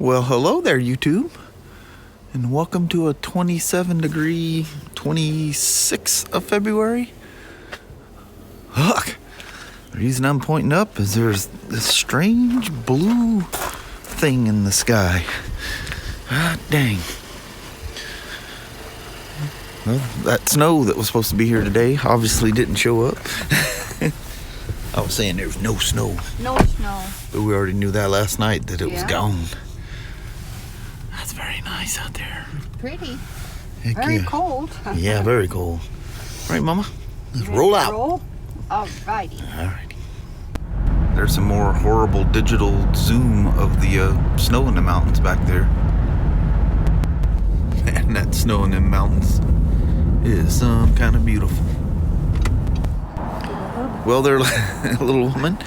Well, hello there, YouTube, and welcome to a 27-degree 26th of February. Look, the reason I'm pointing up is there's this strange blue thing in the sky. Ah, dang. Well, that snow that was supposed to be here today obviously didn't show up. I was saying there was no snow. No snow. But we already knew that last night that it was gone. That's very nice out there. Pretty. Heck very yeah. cold. Yeah, very cold. All right, Mama, let's roll out. Roll? Alrighty. Alrighty. There's some more horrible digital zoom of the snow in the mountains back there. Man, that snow in them mountains is kind of beautiful. Well, there, little woman,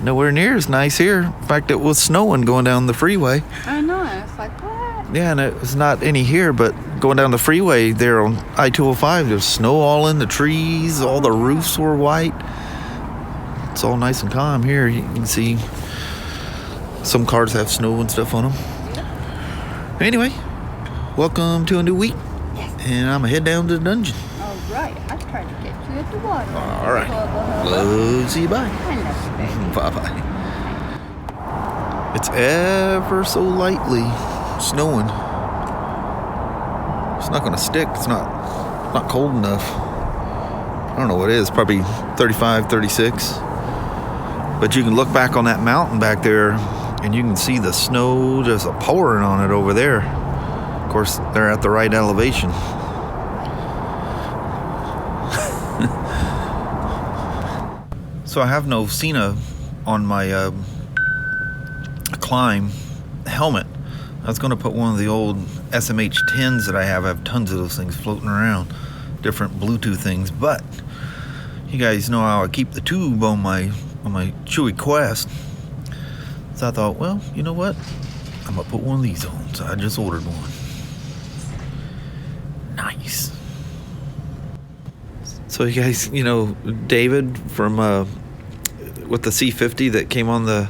nowhere near as nice here. In fact, it was snowing going down the freeway. I know. It's like, what? Yeah, and it was not any here, but going down the freeway there on I-205, there's snow all in the trees. All the roofs were white. It's all nice and calm here. You can see some cars have snow and stuff on them. Yep. Anyway, welcome to a new week. Yes. And I'm going to head down to the dungeon. All right. I tried to get you at the water. All right. Love, see you, bye. I love you, baby. Bye-bye. It's ever so lightly snowing. It's not going to stick. It's not cold enough. I don't know what it is. Probably 35, 36. But you can look back on that mountain back there, and you can see the snow just pouring on it over there. Of course, they're at the right elevation. So I have no Sena on my climb helmet. I was going to put one of the old SMH 10s that I have. I have tons of those things floating around, different Bluetooth things. But you guys know how I keep the tube on my Chewy Quest. So I thought, well, you know what? I'm going to put one of these on. So I just ordered one. Nice. So you guys, you know, David from with the C50 that came on the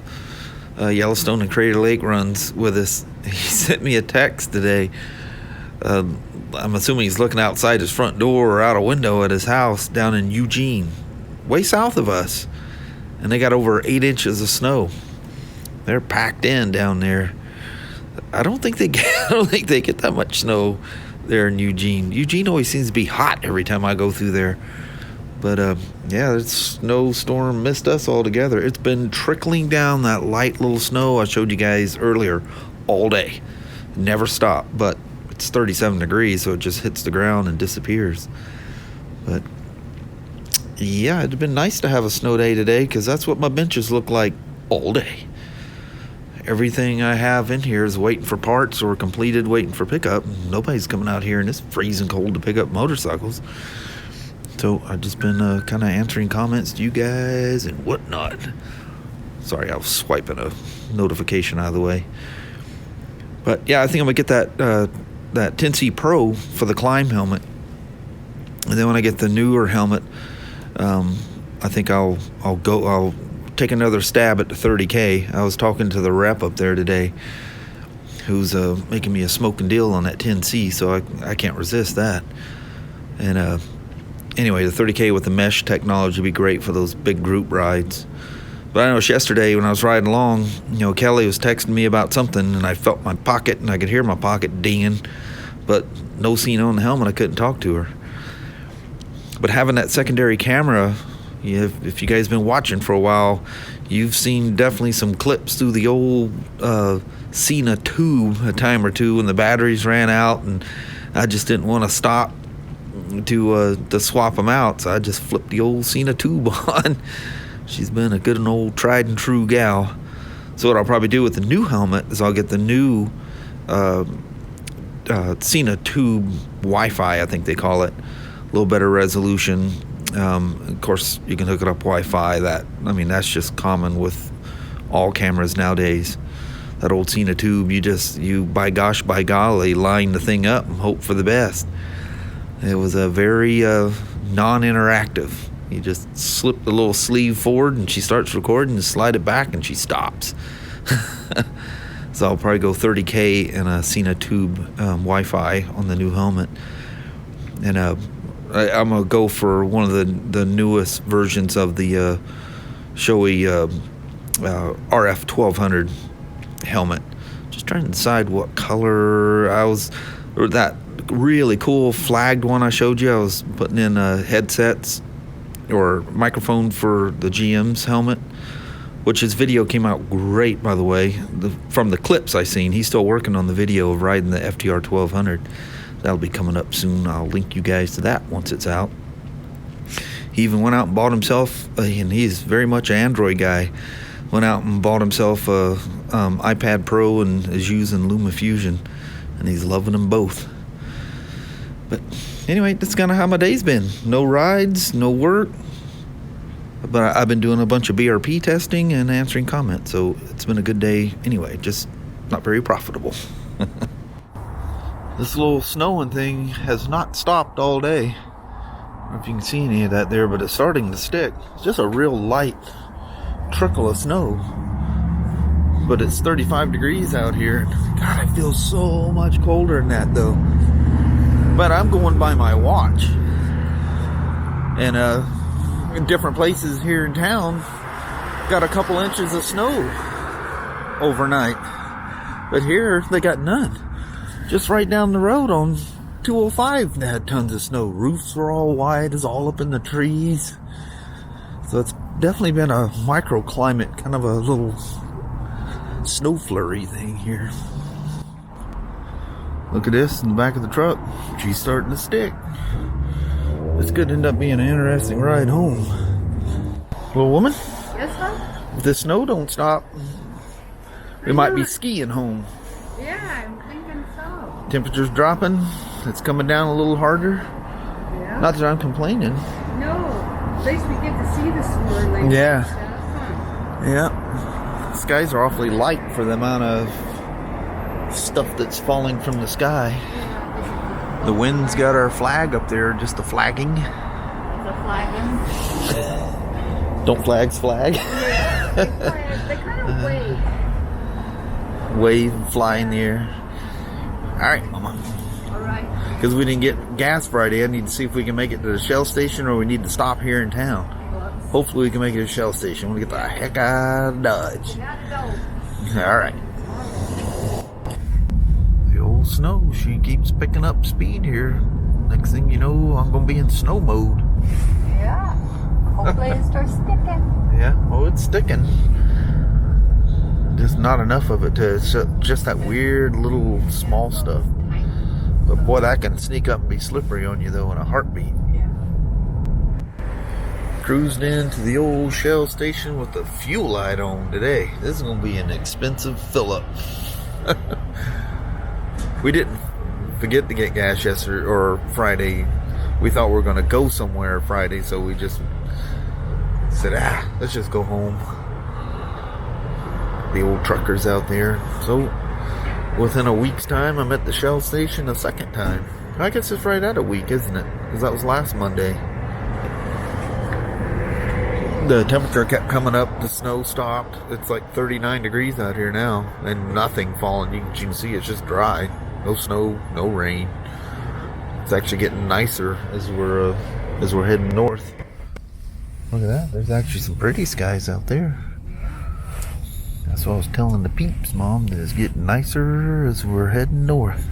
Yellowstone and Crater Lake runs with us. He sent me a text today. I'm assuming he's looking outside his front door or out a window at his house down in Eugene, way south of us. And they got over 8 inches of snow. They're packed in down there. I don't think they get that much snow there in Eugene. Eugene always seems to be hot every time I go through there. But yeah, the snowstorm missed us altogether. It's been trickling down that light little snow I showed you guys earlier all day. Never stopped, but it's 37 degrees, so it just hits the ground and disappears. But yeah, it'd been nice to have a snow day today, because that's what my benches look like all day. Everything I have in here is waiting for parts or completed, waiting for pickup. Nobody's coming out here and it's freezing cold to pick up motorcycles. So I've just been kind of answering comments to you guys and whatnot. Sorry, I was swiping a notification out of the way. But yeah, I think I'm gonna get that 10C Pro for the climb helmet, and then when I get the newer helmet, I think I'll take another stab at the 30K. I was talking to the rep up there today, who's making me a smoking deal on that 10C, so I can't resist that. And anyway, the 30K with the mesh technology would be great for those big group rides. But I noticed yesterday when I was riding along, you know, Kelly was texting me about something, and I felt my pocket, and I could hear my pocket dinging, but no Sena on the helmet, I couldn't talk to her. But having that secondary camera, if you guys been watching for a while, you've seen definitely some clips through the old Sena tube a time or two when the batteries ran out, and I just didn't want to stop to swap them out, so I just flipped the old Sena tube on. She's been a good and old tried and true gal. So what I'll probably do with the new helmet is I'll get the new Sena tube Wi-Fi, I think they call it. A little better resolution. Of course, you can hook it up Wi-Fi. That's just common with all cameras nowadays. That old Sena tube, you by golly, line the thing up and hope for the best. It was a very non-interactive. You just slip the little sleeve forward and she starts recording, and slide it back and she stops. So I'll probably go 30K and a Sena tube Wi-Fi on the new helmet. And I'm going to go for one of the newest versions of the showy RF 1200 helmet. Just trying to decide what color or that really cool flagged one I showed you. I was putting in headsets or microphone for the GM's helmet, which his video came out great, by the way. From the clips I seen, he's still working on the video of riding the FTR 1200. That'll be coming up soon. I'll link you guys to that once it's out. He even went out and bought himself, and he's very much an Android guy, went out and bought himself a iPad Pro and is using LumaFusion, and he's loving them both. But anyway, that's kind of how my day's been. No rides, no work. But I've been doing a bunch of BRP testing and answering comments, so it's been a good day anyway, just not very profitable. This little snowing thing has not stopped all day. I don't know if you can see any of that there, but it's starting to stick. It's just a real light trickle of snow. But it's 35 degrees out here. God, I feel so much colder than that though. But I'm going by my watch. And in different places here in town, got a couple inches of snow overnight. But here, they got none. Just right down the road on 205, they had tons of snow. Roofs were all white, it's all up in the trees. So it's definitely been a microclimate, kind of a little snow flurry thing here. Look at this in the back of the truck. She's starting to stick. This could end up being an interesting ride home. Little woman? Yes, sir? If the snow don't stop, we might be skiing home. Yeah, I'm thinking so. Temperature's dropping. It's coming down a little harder. Yeah. Not that I'm complaining. No, at least we get to see the swirling. Yeah. Stuff, huh? Yeah. Skies are awfully light for the amount of stuff that's falling from the sky. The wind's got our flag up there, just the flagging. The flagging. Don't flags flag. Yeah, they kind of wave. Wave, fly in the air. Alright, Mama. Alright. Because we didn't get gas Friday, I need to see if we can make it to the Shell station or we need to stop here in town. Hopefully we can make it to the Shell station. We'll get the heck out of Dodge. Alright. The old snow, she keeps picking up speed here. Next thing you know, I'm going to be in snow mode. Yeah. Hopefully it starts sticking. Yeah, oh, it's sticking. Just not enough of it to just that weird little small stuff. But boy, that can sneak up and be slippery on you though in a heartbeat. Yeah. Cruised into the old Shell station with the fuel light on today. This is going to be an expensive fill up. We didn't forget to get gas yesterday or Friday. We thought we were going to go somewhere Friday, so we just said, let's just go home. The old truckers out there. So within a week's time, I'm at the Shell station a second time. I guess it's right at a week, isn't it? Because that was last Monday. The temperature kept coming up. The snow stopped. It's like 39 degrees out here now, and nothing falling. You can see it's just dry. No snow, no rain. It's actually getting nicer as we're heading north. Look at that. There's actually some pretty skies out there. That's what I was telling the peeps, Mom, that it's getting nicer as we're heading north.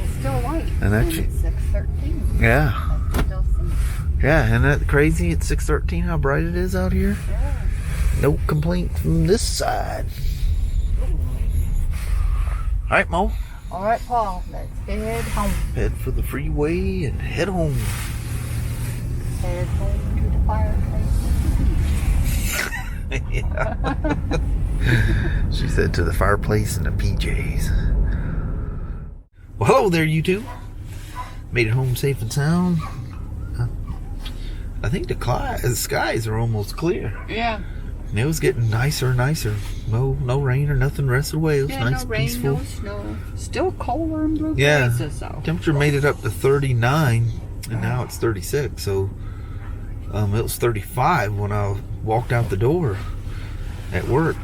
It's still light. And actually, it's 6:13. Yeah. I can still see. Yeah, isn't that crazy? It's 6:13 how bright it is out here. Yeah. No complaint from this side. Alright, Mo. Alright, Paul, let's head home. Head for the freeway and head home. Head home to the fireplace. Yeah. She said to the fireplace and the PJs. Well, hello there, you two. Made it home safe and sound. I think the skies are almost clear. Yeah. And it was getting nicer and nicer. No rain or nothing. Rest of the way, it was nice, no rain, peaceful. no snow. Still colder in blue Yeah. places, though. Temperature made it up to 39, and now it's 36. So it was 35 when I walked out the door at work.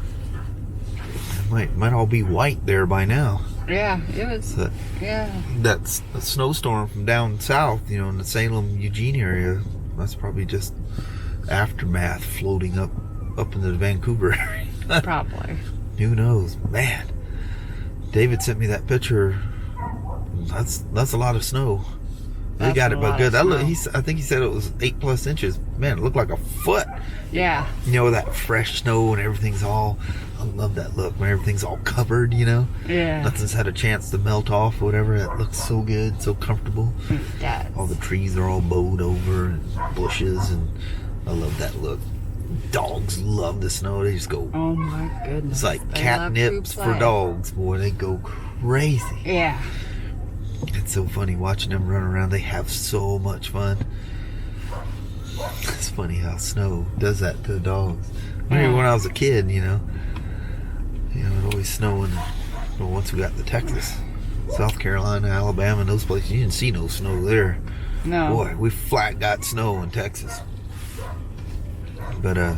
might all be white there by now. Yeah, it was. Yeah. That's a snowstorm from down south, in the Salem, Eugene area. That's probably just aftermath floating up into the Vancouver area. Probably. Who knows, man? David sent me that picture. That's a lot of snow. They got it, but good. I think he said it was 8+ inches. Man, it looked like a foot. Yeah. That fresh snow and everything's all. I love that look when everything's all covered. Yeah. Nothing's had a chance to melt off or whatever. That looks so good, so comfortable. It does. All the trees are all bowed over and bushes, and I love that look. Dogs love the snow. They just go. Oh my goodness. It's like catnips for dogs, boy. They go crazy. Yeah. It's so funny watching them run around. They have so much fun. It's funny how snow does that to the dogs. I remember when I was a kid, it always snowing. Well, once we got to Texas, South Carolina, Alabama, and those places, you didn't see no snow there. No. Boy, we flat got snow in Texas. But I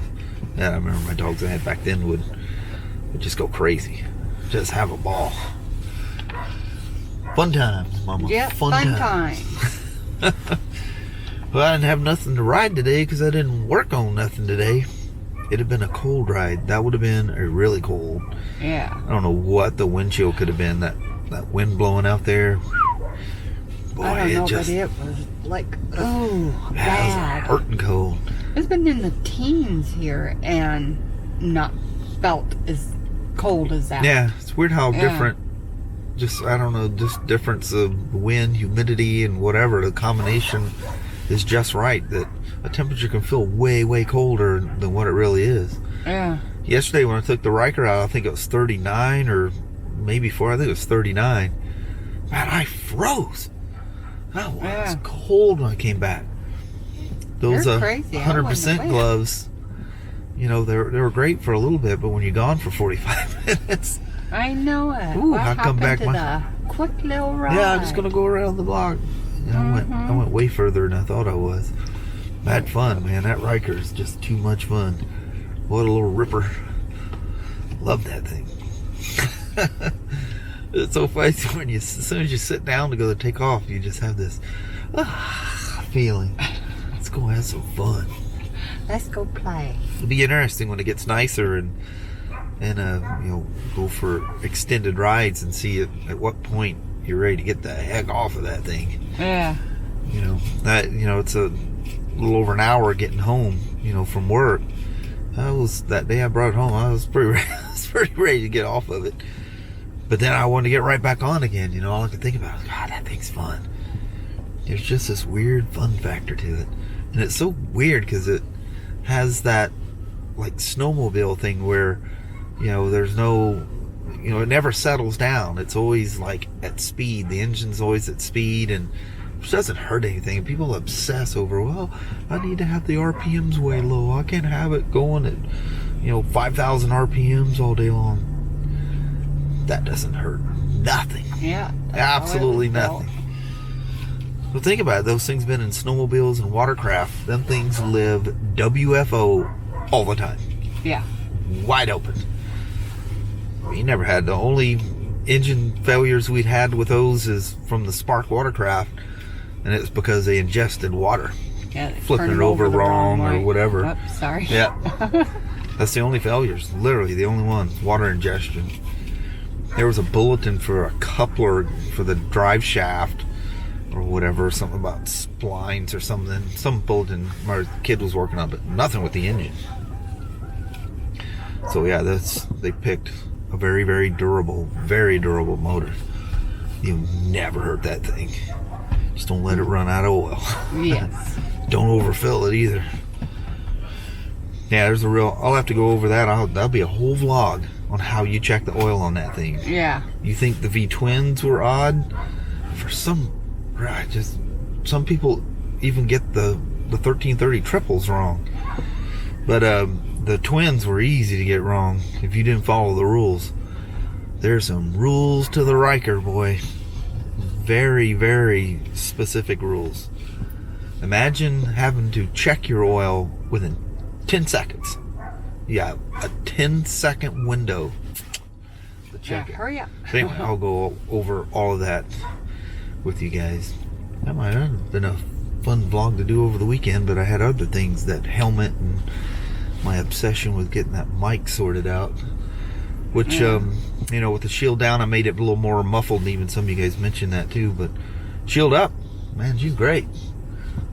remember my dogs I had back then would just go crazy, just have a ball. Fun times, Mama. Yeah, fun times. Well, I didn't have nothing to ride today because I didn't work on nothing today. It'd have been a cold ride. That would have been a really cold. Yeah. I don't know what the wind chill could have been. That wind blowing out there. Boy, I don't know, but it was like, bad. It was hurting cold. It's been in the teens here and not felt as cold as that. Yeah, it's weird how different. I don't know, just difference of wind, humidity, and whatever. The combination is just right. That a temperature can feel way, way colder than what it really is. Yeah. Yesterday when I took the Riker out, I think it was 39 or maybe 4. I think it was 39. Man, I froze. I was cold when I came back. Those 100% gloves, they were great for a little bit, but when you're gone for 45 minutes. I know it. Ooh, I come back. The quick little ride. Yeah, I'm just gonna go around the block. I went way further than I thought I was. I had fun, man. That Riker is just too much fun. What a little ripper. Love that thing. It's so funny when as soon as you sit down to go to take off, you just have this feeling. Let's go have some fun. Let's go play. It'll be interesting when it gets nicer and go for extended rides and see at what point you're ready to get the heck off of that thing. Yeah. It's a little over an hour getting home, from work. That day I brought it home, I was pretty ready to get off of it. But then I wanted to get right back on again. All I could think about was, God, that thing's fun. There's just this weird fun factor to it. And it's so weird because it has that like snowmobile thing where there's no, it never settles down. It's always like at speed. The engine's always at speed, and which doesn't hurt anything. People obsess over, well, I need to have the RPMs way low. I can't have it going at, 5,000 RPMs all day long. That doesn't hurt nothing. Yeah. Absolutely nothing. But think about it. Those things been in snowmobiles and watercraft. Them things live WFO all the time. Yeah. Wide open. We never had. The only engine failures we'd had with those is from the Spark watercraft, and it's because they ingested water. Yeah, flipping it over wrong or whatever. Oops, sorry. Yeah. That's the only failures. Literally the only ones. Water ingestion. There was a bulletin for a coupler for the drive shaft or whatever, something about splines or something. Some bulletin my kid was working on, but nothing with the engine. So yeah, they picked a very, very durable motor. You never hurt that thing. Just don't let it run out of oil. Yes. Don't overfill it either. Yeah, I'll have to go over that. That'll be a whole vlog on how you check the oil on that thing. Yeah. You think the V-twins were odd? For some people even get the 1330 triples wrong. But the twins were easy to get wrong if you didn't follow the rules. There's some rules to the Riker, boy. Very, very specific rules. Imagine having to check your oil within 10 seconds. You got a 10-second window check it. Hurry up. So anyway, I'll go over all of that with you guys. That might have been a fun vlog to do over the weekend, but I had other things, that helmet and my obsession with getting that mic sorted out. Which, you know, with the shield down, I made it a little more muffled, and even some of you guys mentioned that too. But shield up, man, she's great.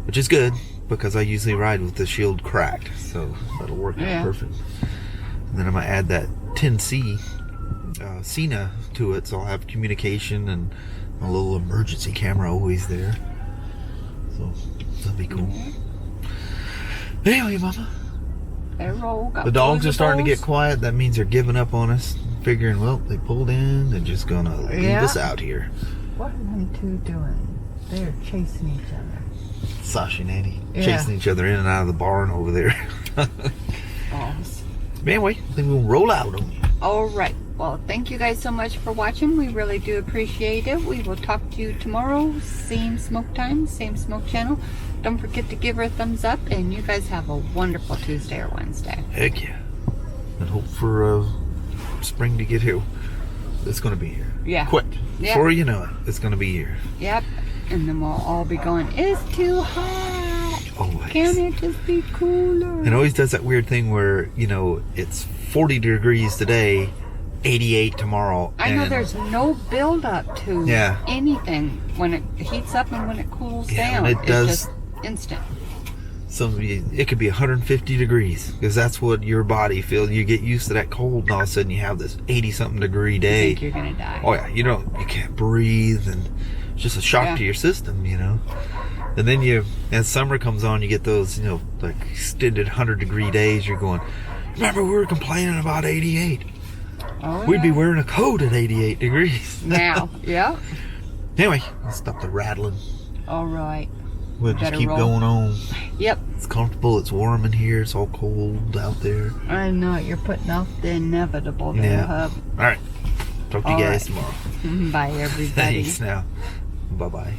Which is good, because I usually ride with the shield cracked, so that'll work out perfect. And then I'm going to add that 10C Sena to it, so I'll have communication and a little emergency camera always there. So that'll be cool. Anyway, Mama. The dogs are starting to get quiet. That means they're giving up on us. Figuring, well, they pulled in. They're just going to leave us out here. What are them two doing? They're chasing each other. Sasha and Annie. Chasing each other in and out of the barn over there. Anyway, I think we'll roll out on you. All right. Well, thank you guys so much for watching. We really do appreciate it. We will talk to you tomorrow. Same smoke time, same smoke channel. Don't forget to give her a thumbs up, and you guys have a wonderful Tuesday or Wednesday. Heck yeah. And hope for spring to get here. It's going to be here. Yeah. Quick. Before you know it, it's going to be here. Yep. And then we'll all be going, it's too hot. Always. Can it just be cooler? It always does that weird thing where, you know, it's 40 degrees today, 88 tomorrow. I know there's no build up to anything when it heats up and when it cools down. It does. It's just instant. It could be 150 degrees because that's what your body feels. You get used to that cold, and all of a sudden you have this 80-something degree day. You think you're gonna die. Oh yeah, you can't breathe, and it's just a shock to your system, you know. And then as summer comes on, you get those, you know, like extended 100-degree days. You're going, remember we were complaining about 88. Oh, We'd be wearing a coat at 88 degrees. Now, Anyway, let's stop the rattling. All right. We'll just keep going on. Yep. It's comfortable. It's warm in here. It's all cold out there. I know. You're putting off the inevitable there, hub. All right. Talk to you guys tomorrow. Bye, everybody. Thanks now. Bye-bye.